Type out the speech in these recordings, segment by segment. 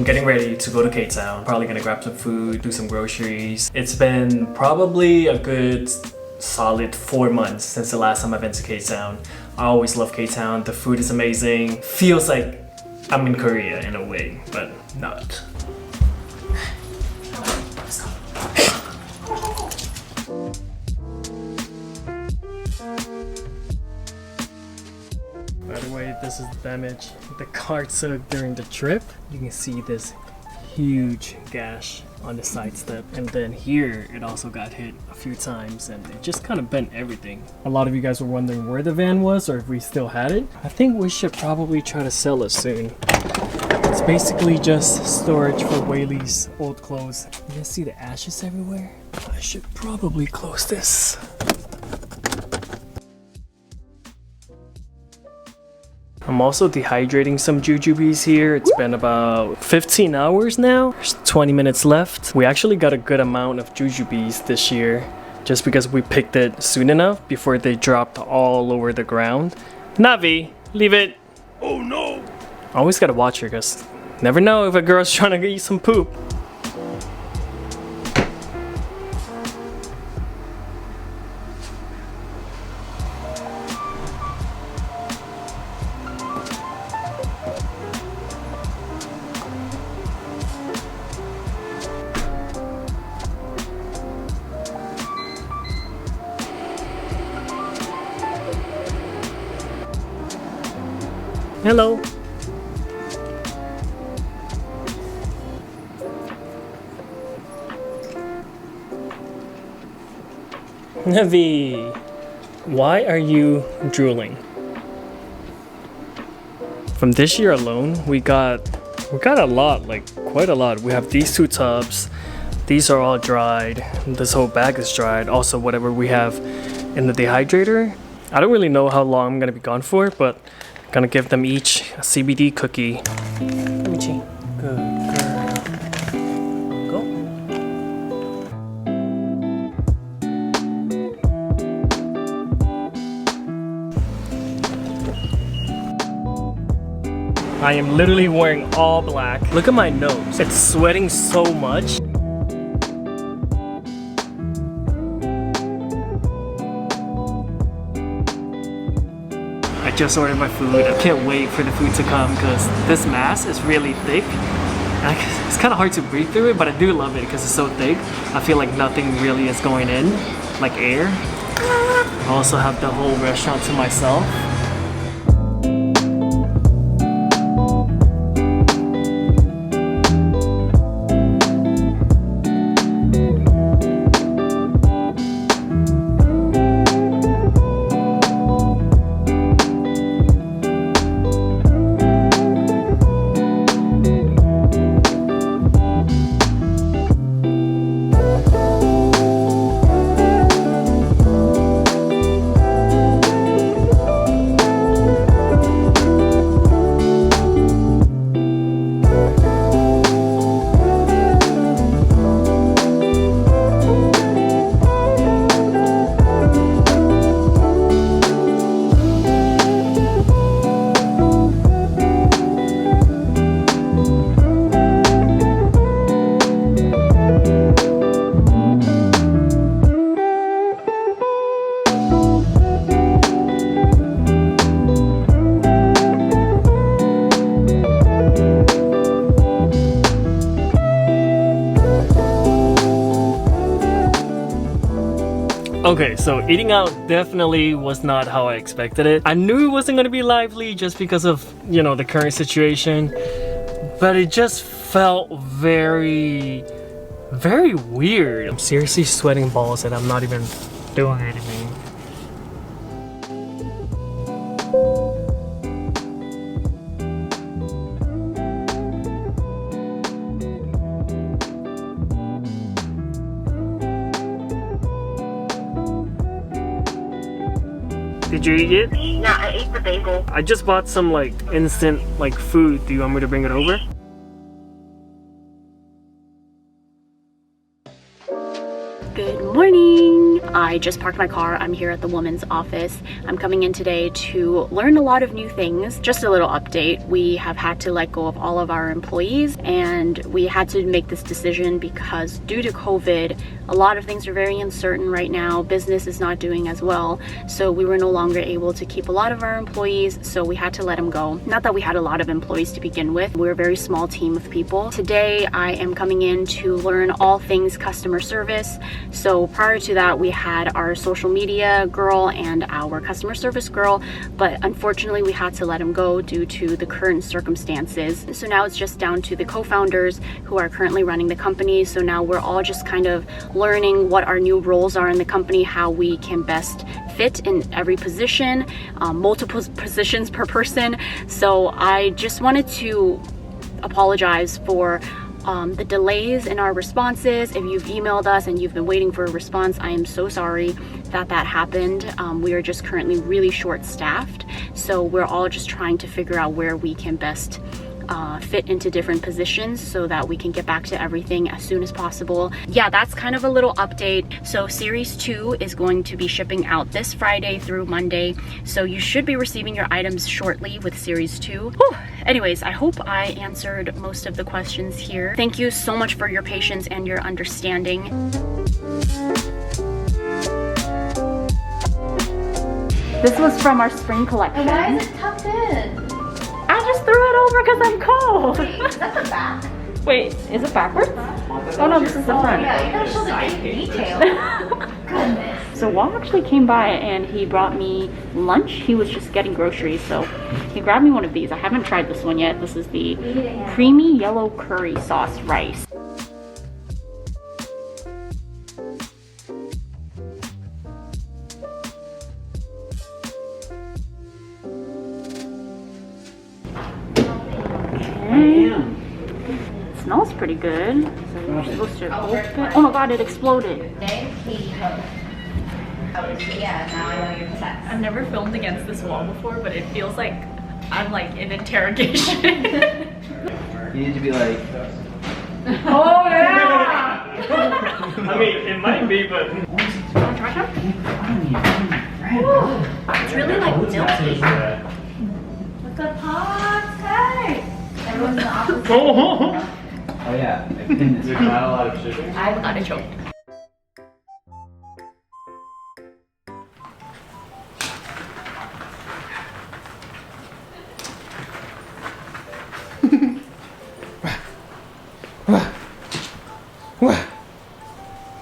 getting ready to go to K-Town. Probably gonna grab some food, do some groceries. It's been probably a good solid 4 months since the last time I've been to K-Town. I always love K-Town. The food is amazing. Feels like I'm in Korea in a way, but not. By the way, this is the damage the car took during the trip. You can see this huge gash on the side step, and then here it also got hit a few times and it just kind of bent everything. A lot of you guys were wondering where the van was or if we still had it. I think we should probably try to sell it soon. It's basically just storage for Weylie's old clothes. You guys see the ashes everywhere? I should probably close this. I'm also dehydrating some jujubes here. It's been about 15 hours now. There's 20 minutes left. We actually got a good amount of jujubes this year just because we picked it soon enough before they dropped all over the ground. Navi, leave it. Oh no. Always gotta watch her because never know if a girl's trying to eat some poop. Hello. Navi, why are you drooling? From this year alone, we got a lot, like quite a lot. We have these 2 tubs. These are all dried. This whole bag is dried. Also, whatever we have in the dehydrator. I don't really know how long I'm gonna be gone for, but I'm gonna give them each a CBD cookie. Let me see. Good girl. Go. I am literally wearing all black. Look at my nose. It's sweating so much. I just ordered my food. I can't wait for the food to come because this mask is really thick. It's kind of hard to breathe through it, but I do love it because it's so thick. I feel like nothing really is going in, like air. I also have the whole restaurant to myself. Okay, so eating out definitely was not how I expected it. I knew it wasn't gonna be lively just because of, you know, the current situation, but it just felt very weird. I'm seriously sweating balls and I'm not even doing anything. Did you eat it? Yeah, I ate the bagel. I just bought some like instant like food. Do you want me to bring it over? Good morning! I just parked my car. I'm here at the woman's office. I'm coming in today to learn a lot of new things. Just a little update. We have had to let go of all of our employees, and we had to make this decision because due to COVID, a lot of things are very uncertain right now. Business is not doing as well. So we were no longer able to keep a lot of our employees, so we had to let them go. Not that we had a lot of employees to begin with. We're a very small team of people. Today, I am coming in to learn all things customer service. So prior to that, we had our social media girl and our customer service girl, but unfortunately we had to let them go due to the current circumstances. So now it's just down to the co-founders who are currently running the company. So now we're all just kind of learning what our new roles are in the company, how we can best fit in every position, multiple positions per person. So I just wanted to apologize for the delays in our responses. If you've emailed us and you've been waiting for a response, I am so sorry that happened. We are just currently really short-staffed, so we're all just trying to figure out where we can best fit into different positions so that we can get back to everything as soon as possible. Yeah, that's kind of a little update. So series 2 is going to be shipping out this Friday through Monday, so you should be receiving your items shortly with series 2. Whew. Anyways, I hope I answered most of the questions here. Thank you so much for your patience and your understanding. This was from our spring collection. And why is it tucked in? I just threw it over because I'm cold. Wait, is that the back? Wait, is it backwards? Oh no, this is the front. Yeah, you gotta show the big detail. Goodness. So Wall actually came by and he brought me lunch. He was just getting groceries, so he grabbed me one of these. I haven't tried this one yet. This is the creamy yellow curry sauce rice. It smells pretty good. So you're supposed to open. Oh my god, it exploded. Yeah, now I know you're obsessed. I've never filmed against this wall before, but it feels like I'm like in interrogation. You need to be like, Oh yeah! I mean, it might be, but... Try some? It's really like milky. Look at Pops, hey! Everyone's in the office. oh yeah, like, goodness. There's not a lot of shipping. I got it choked.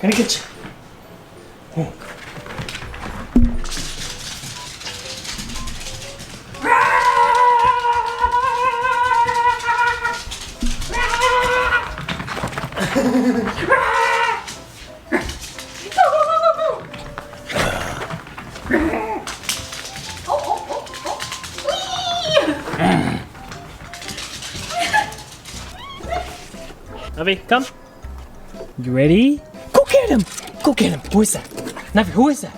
Can I get you? Oh. Navi, come. You ready? Go get him! Go get him! Who is that? Navi, who is that?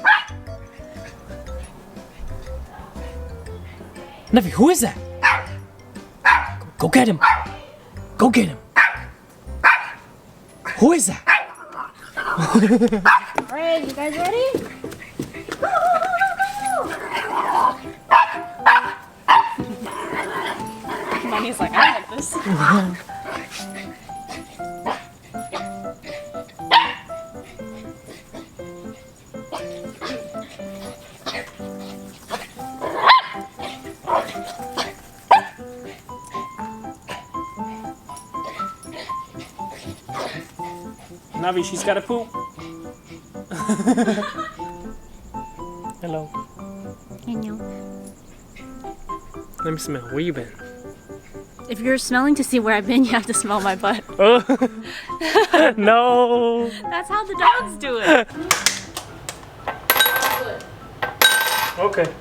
Navi, who is that? Go get him! Go get him! Who is that? Alright, you guys ready? Money's like, I like this. Navi, she's got to poop. Hello. Let me smell. Where you been? If you're smelling to see where I've been, you have to smell my butt. Oh. No. That's how the dogs do it. Okay.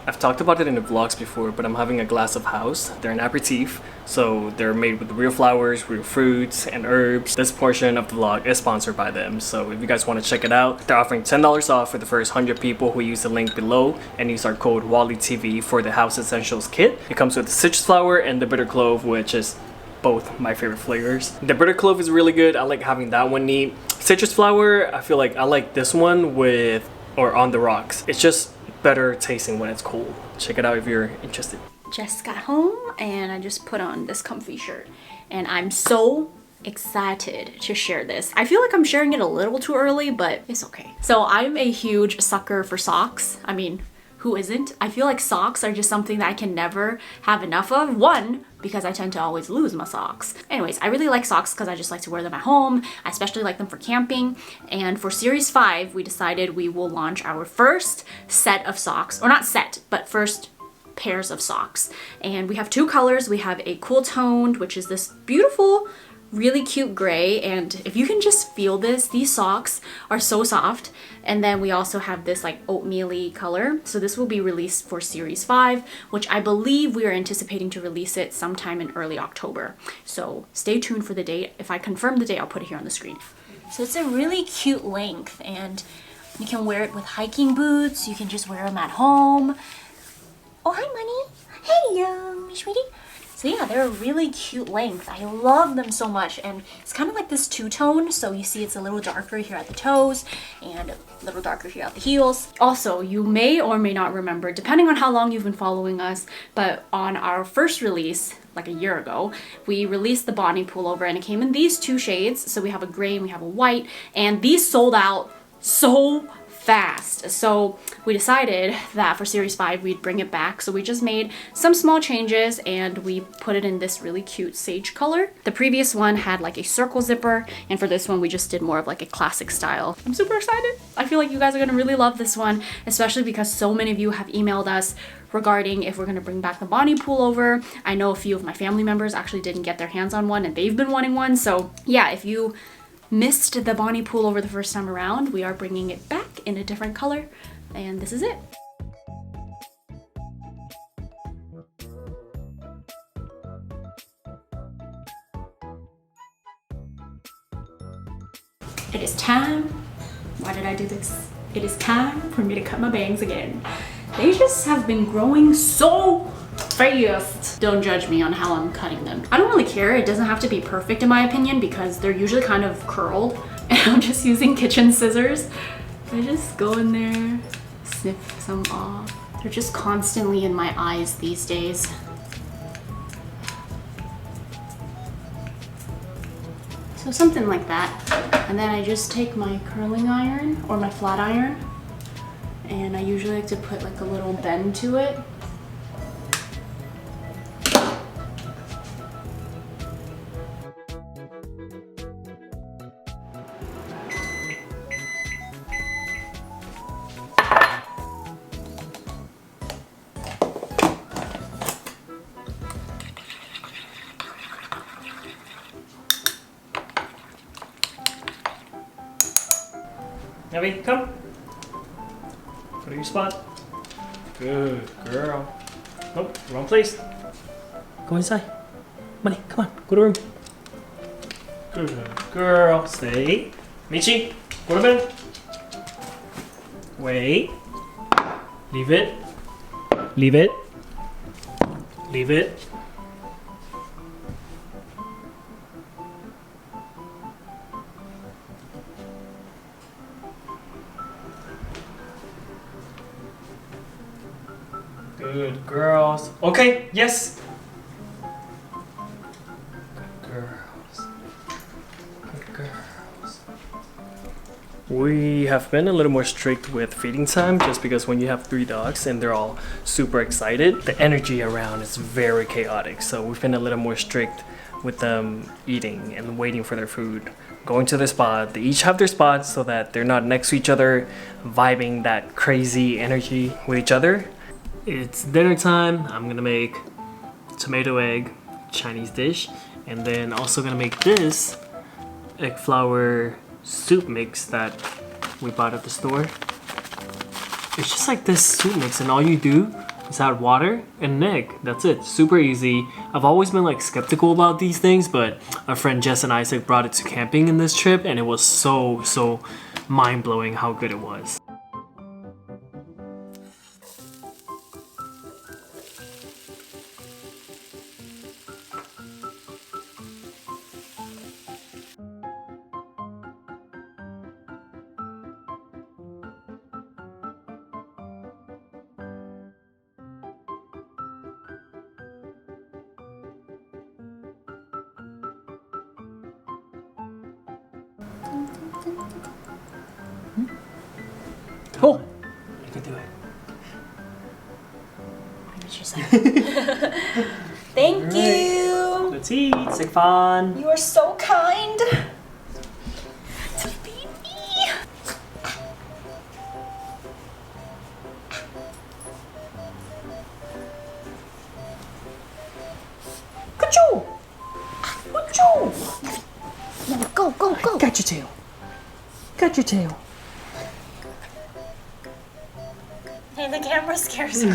I've talked about it in the vlogs before, but I'm having a glass of house. They're an aperitif, so they're made with real flowers, real fruits, and herbs. This portion of the vlog is sponsored by them, so if you guys want to check it out, they're offering $10 off for the first 100 people who use the link below and use our code WahlieTV for the House Essentials kit. It comes with the citrus flower and the bitter clove, which is both my favorite flavors. The bitter clove is really good. I like having that one neat. Citrus flower, I feel like I like this one with or on the rocks. It's just better tasting when it's cold. Check it out if you're interested. Just got home and I just put on this comfy shirt and I'm so excited to share this. I feel like I'm sharing it a little too early, but it's okay. So I'm a huge sucker for socks. I mean, who isn't? I feel like socks are just something that I can never have enough of. One, because I tend to always lose my socks. Anyways, I really like socks because I just like to wear them at home. I especially like them for camping. And for Series 5, we decided we will launch our first set of socks, or not set, but first pairs of socks. And we have two colors. We have a cool toned, which is this beautiful, really cute gray, and if you can just feel this, these socks are so soft. And then we also have this like oatmeal-y color. So this will be released for Series 5, which I believe we are anticipating to release it sometime in early October. So stay tuned for the date. If I confirm the date, I'll put it here on the screen. So it's a really cute length and you can wear it with hiking boots. You can just wear them at home. Oh, hi, Money. Hello, sweetie. So yeah, they're a really cute length. I love them so much, and it's kind of like this two-tone, so you see it's a little darker here at the toes and a little darker here at the heels. Also, you may or may not remember, depending on how long you've been following us, but on our first release, like a year ago, we released the body pullover and it came in these two shades. So we have a gray and we have a white, and these sold out so fast. So we decided that for Series 5 we'd bring it back. So we just made some small changes and we put it in this really cute sage color. The previous one had like a circle zipper, and for this one we just did more of like a classic style. I'm super excited. I feel like you guys are gonna really love this one, especially because so many of you have emailed us regarding if we're gonna bring back the body pullover. I know a few of my family members actually didn't get their hands on one and they've been wanting one. So yeah, if you missed the Bonnie pullover the first time around, we are bringing it back in a different color, and this is it. It is time. Why did I do this? It is time for me to cut my bangs again. They just have been growing so fast. Don't judge me on how I'm cutting them. I don't really care. It doesn't have to be perfect in my opinion because they're usually kind of curled and I'm just using kitchen scissors. I just go in there, snip some off. They're just constantly in my eyes these days. So something like that. And then I just take my curling iron or my flat iron, and I usually like to put like a little bend to it. Abby, come. Go to your spot. Good girl. Nope, wrong place. Go inside. Money, come on, go to room. Good girl. Stay. Michi, go to bed. Wait. Leave it. Leave it. Leave it. Good girls. Okay, yes. Good girls. Good girls. We have been a little more strict with feeding time just because when you have 3 dogs and they're all super excited, the energy around is very chaotic. So we've been a little more strict with them eating and waiting for their food, going to their spot. They each have their spots so that they're not next to each other, vibing that crazy energy with each other. It's dinner time. I'm gonna make tomato egg Chinese dish, and then also gonna make this egg flour soup mix that we bought at the store. It's just like this soup mix, and all you do is add water and an egg. That's it. Super easy. I've always been like skeptical about these things, but our friend Jess and Isaac brought it to camping in this trip, and it was so mind-blowing how good it was. Oh, you can do it. Thank you. Let's eat. Sigfan. You are so kind. Go, go, go. Got your tail. Got your tail. Hey, the camera scares me.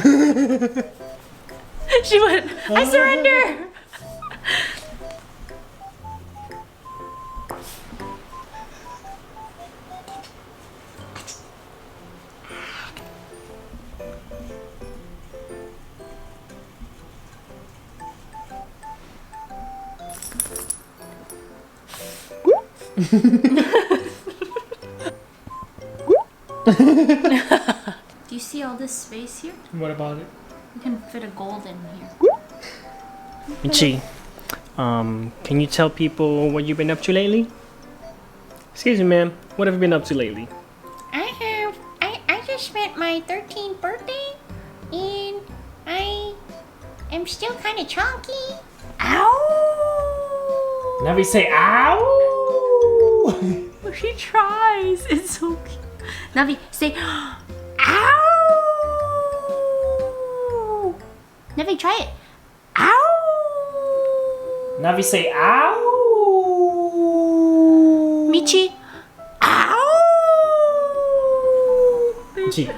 She went, I surrender. Do you see all this space here? What about it? You can fit a gold in here. Michi, can you tell people what you've been up to lately? Excuse me, ma'am. What have you been up to lately? I just spent my 13th birthday and I am still kind of chonky. Ow! Now we say ow. She tries. It's so cute. Navi, say Ow! Navi, try it. Ow! Now we say ow. Michi. Ow! Michi,